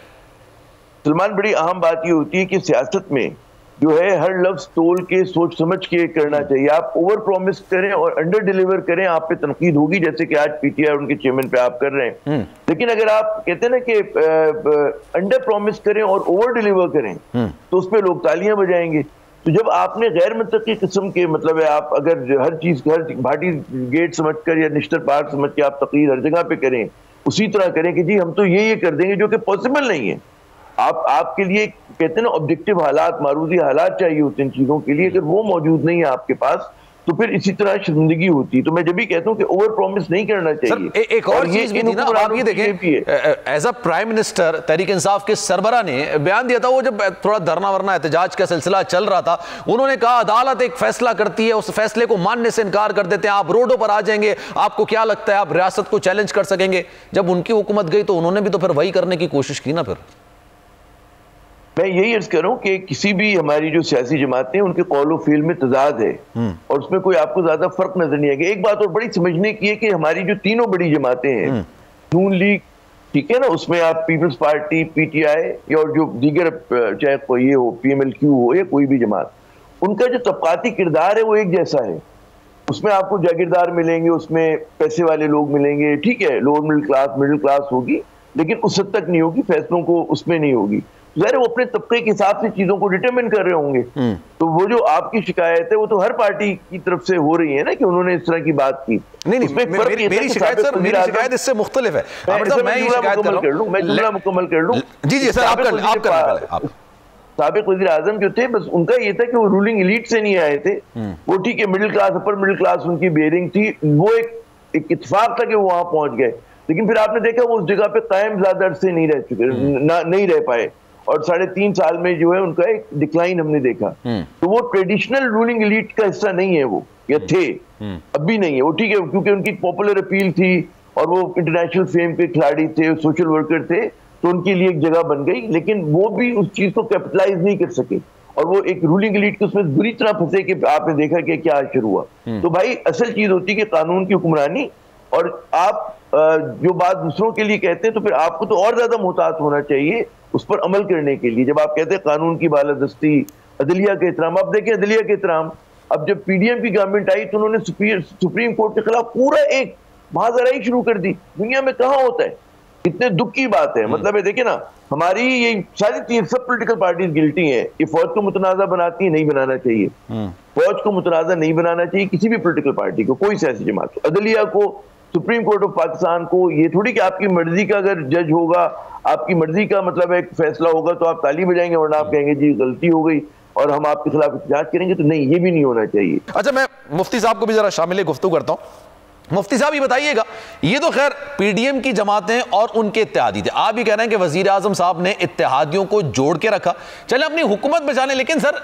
सलमान, बड़ी अहम बात ये होती है कि सियासत में जो है हर लफ्ज तोल के सोच समझ के करना चाहिए। आप ओवर प्रॉमिस करें और अंडर डिलीवर करें, आप पे तनकीद होगी, जैसे कि आज पीटीआई उनके चेयरमैन पे आप कर रहे हैं। लेकिन अगर आप कहते हैं ना कि अंडर प्रॉमिस करें और ओवर डिलीवर करें तो उस पर लोग तालियां बजाएंगे। तो जब आपने गैर मंतकी किस्म के मतलब है, आप अगर हर चीज हर भाटी गेट समझकर या निश्तर पार्क समझ के आप तकरीर हर जगह पे करें, उसी तरह करें कि जी हम तो ये कर देंगे, जो कि पॉसिबल नहीं है। आपके लिए कहते हैं ना ऑब्जेक्टिव हालात, मारूजी हालात चाहिए होते हैं इन चीजों के लिए, अगर वो मौजूद नहीं है आपके पास तो फिर इसी तरह शर्मिंदगी होती है। तो मैं जब भी कहता हूं कि ओवर प्रॉमिस नहीं करना चाहिए। सर, एक और चीज भी थी ना, आप ये देखें, as a prime minister Tehreek Insaf के सरबरा ने बयान दिया था, वो जब थोड़ा धरना वरना एहतजाज का सिलसिला चल रहा था, उन्होंने कहा अदालत एक फैसला करती है, उस फैसले को मानने से इनकार कर देते हैं, आप रोडों पर आ जाएंगे, आपको क्या लगता है आप रियासत को चैलेंज कर सकेंगे। जब उनकी हुकूमत गई तो उन्होंने भी तो फिर वही करने की कोशिश की ना। फिर मैं यही अर्ज कर रहा हूं कि किसी भी हमारी जो सियासी जमातें हैं उनके कौल फील में तजाद है और उसमें कोई आपको ज्यादा फर्क नजर नहीं आएगा। एक बात और बड़ी समझने की है कि हमारी जो तीनों बड़ी जमातें हैं, नून लीग, ठीक है ना, उसमें आप पीपल्स पार्टी, पीटीआई और जो दीगर चाहे कोई ये हो, पीएमएलक्यू हो या कोई भी जमात, उनका जो तबकाती किरदार है वो एक जैसा है। उसमें आपको जागीरदार मिलेंगे, उसमें पैसे वाले लोग मिलेंगे, ठीक है, लोअर मिडिल क्लास होगी, लेकिन उस हद तक नहीं होगी, फैसलों को उसमें नहीं होगी। ज़ाहिर वो अपने तबके के हिसाब से चीजों को डिटरमिन कर रहे होंगे। तो वो जो आपकी शिकायत है वो तो हर पार्टी की तरफ से हो रही है ना कि उन्होंने इस तरह की बात की। नहीं, मेरी शिकायत इससे मुख्तलिफ है। मैं जुमला मुकम्मल कर लूं। जी सर, आप साबिक वज़ीर आज़म जो थे, बस उनका ये था कि वो रूलिंग एलीट से नहीं आए थे, वो ठीक है middle class, upper middle class उनकी बेयरिंग थी, वो एक इत्तेफाक था कि वो वहां पहुंच गए। लेकिन फिर आपने देखा वो उस जगह पे कायम ज्यादा अरसे नहीं रह चुके, नहीं रह पाए, और 3.5 साल में जो है उनका एक डिक्लाइन हमने देखा। तो वो ट्रेडिशनल रूलिंग एलीट का हिस्सा नहीं है वो, या थे, अब भी नहीं है वो, ठीक है, क्योंकि उनकी पॉपुलर अपील थी और वो इंटरनेशनल फेम के खिलाड़ी थे, सोशल वर्कर थे, तो उनके लिए एक जगह बन गई, लेकिन वो भी उस चीज को कैपिटलाइज नहीं कर सके और वो एक रूलिंग एलीट के उसमें बुरी तरह फंसे कि आपने देखा कि क्या शुरू हुआ। तो भाई असल चीज होती है कि कानून की हुक्मरानी, और आप जो बात दूसरों के लिए कहते हैं तो फिर आपको तो और ज्यादा मुहतात होना चाहिए उस पर अमल करने के लिए। जब आप कहते हैं कानून की बालादस्ती, अदलिया के एहतराम, आप देखें अदलिया के एहतराम, अब जब पीडीएम की गवर्नमेंट आई तो उन्होंने सुप्रीम कोर्ट के खिलाफ पूरा एक महाजराई शुरू कर दी। दुनिया में कहाँ होता है, इतने दुख की बात है। मतलब है देखिए ना, हमारी ये सारी तीन सब पॉलिटिकल पार्टीज गिल्टी हैं। ये फौज को मुतनाज़ा बनाती है, नहीं बनाना चाहिए, फौज को मुतनाज़ा नहीं बनाना चाहिए किसी भी पॉलिटिकल पार्टी को, कोई सियासी जमात को, अदलिया को, सुप्रीम कोर्ट ऑफ पाकिस्तान को। ये थोड़ी कि आपकी मर्जी का अगर जज होगा, आपकी मर्जी का मतलब एक फैसला होगा तो आप ताली बजाएंगे, वरना आप कहेंगे जी गलती हो गई और हम आपके खिलाफ एहतजाज करेंगे। तो नहीं, ये भी नहीं होना चाहिए। अच्छा, मैं मुफ्ती साहब को भी जरा शामिल गुफ्तगू करता हूं। मुफ्ती साहब ये बताइएगा, ये तो खैर पीडीएम की जमातें और उनके इत्तेहादी थे, आप भी कह रहे हैं कि वजीर आजम साहब ने इत्तेहादियों को जोड़ के रखा, चले अपनी हुकूमत बचाने, लेकिन सर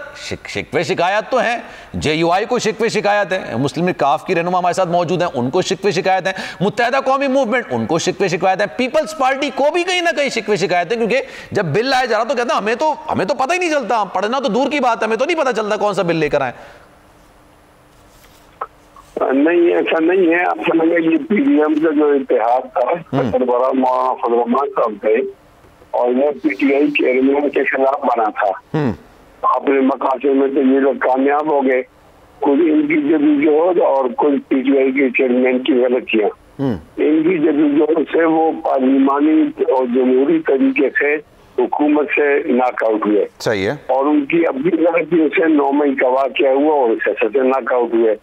शिकवे शिकायत तो हैं, जेयूआई को शिकवे शिकायत है, मुस्लिम लीग काफ की रहनुमा हमारे साथ मौजूद हैं, उनको शिकवे शिकायत है, मुत्तहिदा कौमी मूवमेंट उनको शिकवे शिकायत है, पीपल्स पार्टी को भी कहीं ना कहीं शिकवे शिकायत है, क्योंकि जब बिल लाया जा रहा तो कहता हमें तो पता ही नहीं चलता, पढ़ना तो दूर की बात है, हमें तो नहीं पता चलता कौन सा बिल लेकर आए। नहीं, ऐसा नहीं है। आप समझिए ये पीडीएम का जो इतिहास था, सरबराह मौलाना फजल रहमान साहब थे और ये पीटीआई चेयरमैन के खिलाफ बना था। अपने मकासद में तो ये लोग कामयाब हो गए, कुछ इनकी जदोजहद और कुछ पीटीआई के चेयरमैन की गलतियां, इनकी जदोजहद से वो पार्लिमानी और जमहूरी तरीके से हुकूमत से नॉकआउट हुए। सही है। और उनकी अपनी गलतियों से 9 मई का वाक़या हुआ और सियासत से नॉकआउट हुए।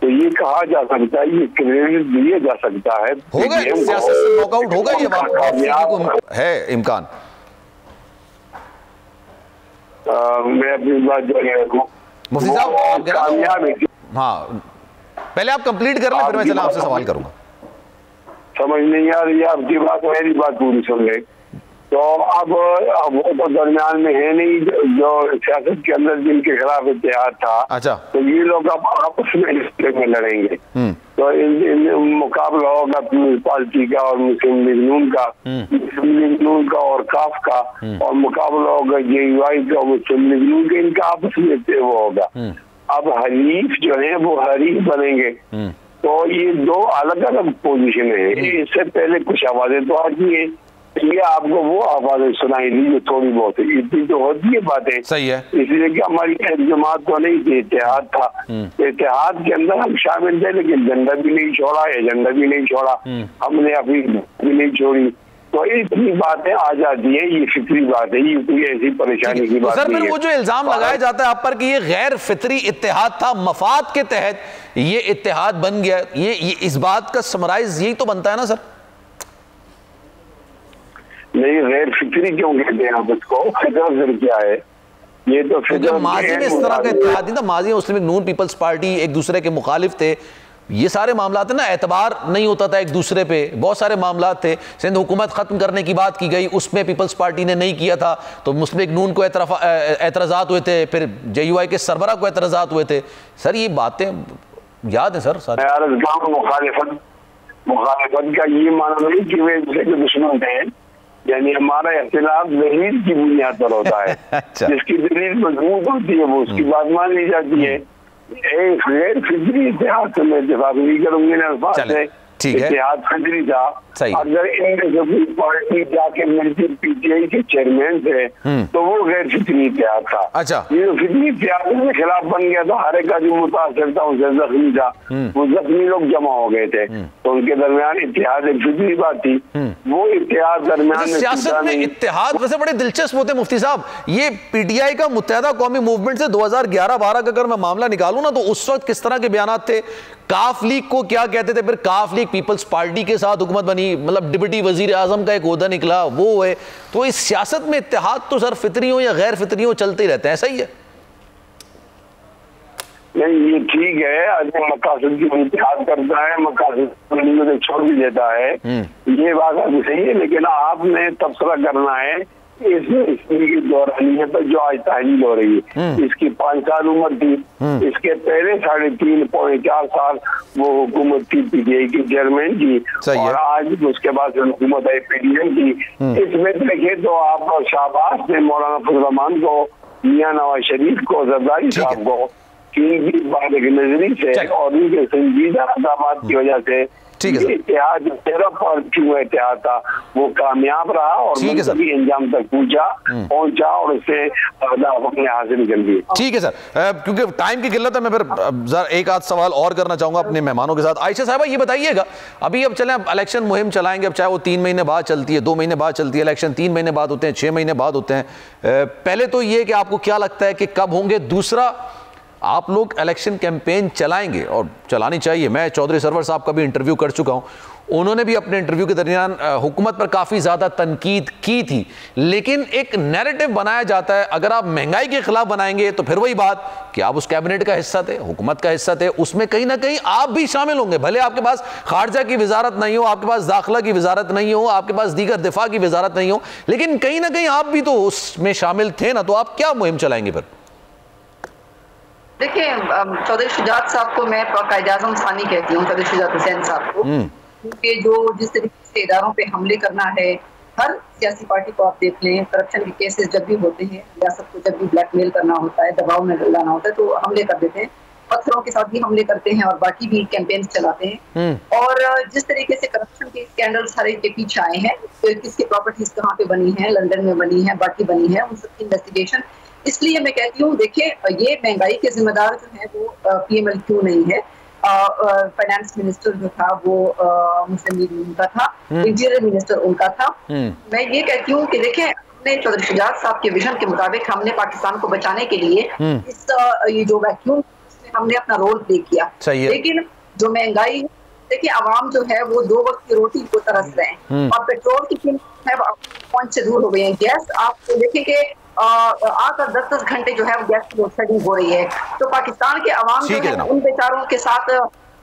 तो ये कहा जा सकता है, ये क्रेडिट दिया जा सकता है, होगा सियासत से नॉकआउट होगा, ये बात है इम्कान। मैं अपनी बात जारी रखूं। मुफ्ती साहब कामयाब है। हाँ, पहले आप कंप्लीट कर लें, फिर मैं चला आपसे सवाल करूंगा। समझ नहीं आ रही आपकी बात, मेरी बात पूरी सुन ले। तो अब वो तो दरमियान में है नहीं जो सियासत के अंदर जिनके खिलाफ इत्तेहाद था। अच्छा। तो ये लोग अब आपस में लड़ेंगे। तो इन मुकाबला होगा पीपल्स पार्टी का और मुस्लिम लीग नून का, मुस्लिम लीग नून का और काफ का, और मुकाबला होगा जेयूआई का, मुस्लिम लीग नून का, इनका आपस में वो होगा। अब हरीफ जो है वो हरीफ बनेंगे। तो ये 2 अलग अलग पोजीशन है। इससे पहले कुछ आवाजें तो आती है, ये आपको वो आवाजें सुनाई दी जो थोड़ी बहुत है, इतनी तो होती है बातें। सही है। इसलिए कि हमारी जमात तो नहीं थी, इत्तेहाद था, इत्तेहाद के अंदर हम शामिल थे, लेकिन झंडा भी नहीं छोड़ा, एजेंडा भी नहीं छोड़ा, हमने अपनी भी नहीं छोड़ी। तो इतनी बातें आ जाती है, ये फिक्री बात है, ये कोई ऐसी परेशानी की बात सर नहीं फिर है। वो जो इल्जाम लगाया जाता है आप पर कि ये गैर फितरी इत्तेहाद था, मफाद के तहत ये इत्तेहाद बन गया, ये इस बात का समराइज यही तो बनता है ना सर? नहीं, गैर फिक्री क्यों कहते हैं आप इसको? फिक्र क्या है? ये तो फिक्र माजी में इस तरह का इत्तेहाद नहीं था, माजी में मुस्लिम लीग नून पीपल्स पार्टी एक दूसरे के मुखालिफ थे, ये सारे मामला थे ना, एतबार नहीं होता था एक दूसरे पे, बहुत सारे मामला थे। सिंध हुकूमत खत्म करने की बात की गई, उसमें पीपल्स पार्टी ने नहीं किया था तो मुस्लिम लीग नून को एतराज़ात हुए थे, फिर JUI के सरबरा को एतराज़ात हुए थे। सर ये बातें याद है सर? मुखालिफत का ये माना नहीं कि वे दूसरे के दुश्मन थे, यानी हमारा इख्तिलाफ दलील की बुनियाद पर होता है। अच्छा। जिसकी दलील मजबूत होती है वो उसकी बात मान ली जाती है। एक गैर फिक्री इतिहाद से मैं इत्तेफाक नहीं करूंगी ना, अल्फाज से इतिहाद फिक्री था। अगर इनमें से कोई पार्टी जाके मिलती PTI के चेयरमैन थे तो वो गैर फिक्री इतिहाद था। अच्छा। ये फिक्री इतिहाद के खिलाफ बन गया था, हर एक आदमी मुतासिर था, उसे जख्मी था, वो जख्मी लोग जमा हो गए थे, तो उनके दरमियान इतिहाद एक फिक्री बात थी। वो इतिहाद दरमियान सियासत में इत्तेहाद वैसे बड़े दिलचस्प होते हैं मुफ्ती साहब। ये PTI का मुत्तहदा कौमी मूवमेंट से 2011-12 का अगर मैं मामला निकालूं ना, तो उस वक्त किस तरह के बयानात थे, काफ लीग को क्या कहते थे, फिर काफ लीग पीपल्स पार्टी के साथ हुकूमत बनी, मतलब डिप्टी वजीर आजम का एक ओहदा निकला, वो है। तो इस सियासत में इत्तेहाद तो सर फितरी हो या गैर फितरी हो चलते ही रहते हैं, ऐसा ही है? नहीं, ये ठीक है, आदमी मकासद की इत्तेहाद करता है, मकासद छोड़ भी देता है, ये बात अभी सही है। लेकिन आपने तबसरा करना है इसकी दौरानियत पर जो आज तहलील हो रही है, इसकी 5 साल उम्र थी, इसके पहले 3.5-4 साल वो हुकूमत थी PTI की चेयरमैन की, और आज उसके बाद हुकूमत है PDM की। इसमें देखे तो आप शाहबाज ने मौलाना फजल रहमान को, मियां नवाज शरीफ को, जरदारी साहब को की बात एक नजरी से और उनके संजीदा इक़दामात की वजह से इत्तेहाद इत्तेहाद था वो कामयाब रहा और भी अंजाम तक पहुंचा और उससे अपने हासिल कर लिए। ठीक है सर, क्योंकि टाइम की किल्लत है, मैं फिर जरा एक आध सवाल और करना चाहूंगा अपने मेहमानों के साथ। आयशा साहबा ये बताइएगा, अभी अब चलें इलेक्शन मुहिम चलाएंगे, अब चाहे वो 3 महीने बाद चलती है, 2 महीने बाद चलती है, इलेक्शन 3 महीने बाद होते हैं, 6 महीने बाद होते हैं। पहले तो ये कि आपको क्या लगता है कि कब होंगे? दूसरा, आप लोग इलेक्शन कैंपेन चलाएंगे और चलानी चाहिए। मैं चौधरी सरवर साहब का भी इंटरव्यू कर चुका हूं, उन्होंने भी अपने इंटरव्यू के दरमियान हुकूमत पर काफ़ी ज़्यादा तनकीद की थी, लेकिन एक नैरेटिव बनाया जाता है, अगर आप महंगाई के खिलाफ बनाएंगे तो फिर वही बात कि आप उस कैबिनेट का हिस्सा थे, हुकूमत का हिस्सा थे, उसमें कहीं ना कहीं आप भी शामिल होंगे, भले आपके पास खारजा की वजारत नहीं हो, आपके पास दाखिला की वजारत नहीं हो, आपके पास दीगर दिफा की वजारत नहीं हो, लेकिन कहीं ना कहीं आप भी तो उसमें शामिल थे ना, तो आप क्या मुहिम चलाएंगे फिर? देखिए, चौधरी शुजात साहब को मैं कायद-ए-आज़म सानी कहती हूँ, चौधरी शुजात हुसैन साहब को, क्योंकि जो जिस तरीके से इदारों पे हमले करना है, हर सियासी पार्टी को आप देख लें, करप्शन के केसेस जब भी होते हैं, रियासत को जब भी ब्लैकमेल करना होता है, दबाव में लाना होता है, तो हमले कर देते हैं, पत्थरों के साथ भी हमले करते हैं और बाकी भी कैंपेन्स चलाते हैं। और जिस तरीके से करप्शन के स्कैंडल्स हर एक के पीछे आए हैं, किसकी प्रॉपर्टीज कहाँ पे बनी है, लंदन में बनी है, बाकी बनी है, उन सबकी इन्वेस्टिगेशन। इसलिए मैं कहती हूँ, देखिए, ये महंगाई के जिम्मेदार जो है वो PMLQ नहीं है, फाइनेंस मिनिस्टर जो था वो मुस्लिम लीग उनका था, इंटीरियर मिनिस्टर उनका था। मैं ये कहती हूँ कि देखिए, अपने चौधरी शुजात साहब के विजन के मुताबिक हमने पाकिस्तान को बचाने के लिए इस ये जो वैक्यूम, हमने अपना रोल प्ले किया, लेकिन जो महंगाई, देखिए, आवाम जो है वो 2 वक्त की रोटी को तरस रहे हैं और पेट्रोल की कीमत है पॉइंट से दूर हो गई है। गैस आप देखें कि आकर 10-10 घंटे जो है वो गैस की लोड शेडिंग हो रही है, तो पाकिस्तान के अवाम जो है उन बेचारों के साथ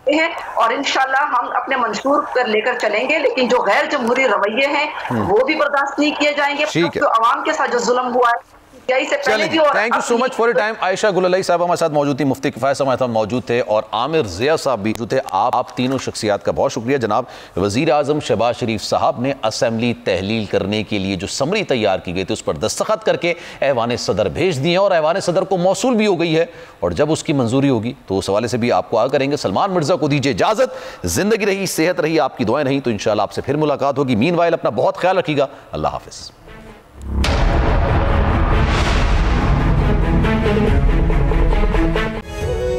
हैं और इंशाल्लाह हम अपने मंशूर पर लेकर चलेंगे, लेकिन जो गैर जमहूरी रवैये हैं वो भी बर्दाश्त नहीं किए जाएंगे। जो अवाम के साथ जो जुल्म हुआ है, thank you so much for your time. Ayesha Gulalai साहब हमारे साथ मौजूद थी, मुफ्ती किफायत हमारे साथ मौजूद थे और आमिर ज़िया साहब भी थे। आप तीनों शख्सियात का बहुत शुक्रिया। जनाब वज़ीर आज़म शहबाज शरीफ साहब ने असेंबली तहलील करने के लिए जो समरी तैयार की गई थी उस पर दस्तखत करके ऐवान सदर भेज दिए और ऐवान सदर को मौसूल भी हो गई है, और जब उसकी मंजूरी होगी तो उस हवाले से भी आपको आगाह करेंगे। सलमान मिर्जा को दीजिए इजाज़त, जिंदगी रही, सेहत रही, आपकी दुआएं रही तो इंशाअल्लाह आपसे फिर मुलाकात होगी। मीनवाइल अपना बहुत ख्याल रखिएगा। अल्लाह हाफिज़।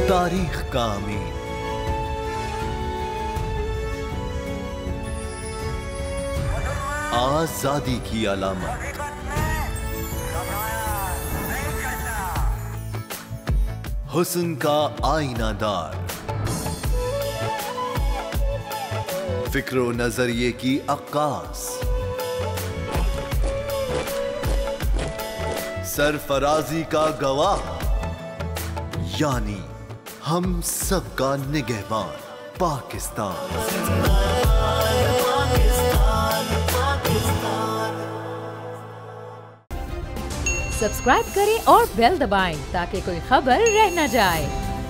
तारीख का अमीर आजादी की अलामत। हुस्न का आईनादार, फिक्रो नजरिए की अक्कास, सरफराजी का गवाह, यानी हम सबका निगहबान पाकिस्तान। सब्सक्राइब करें और बेल दबाएं ताकि कोई खबर रह न जाए।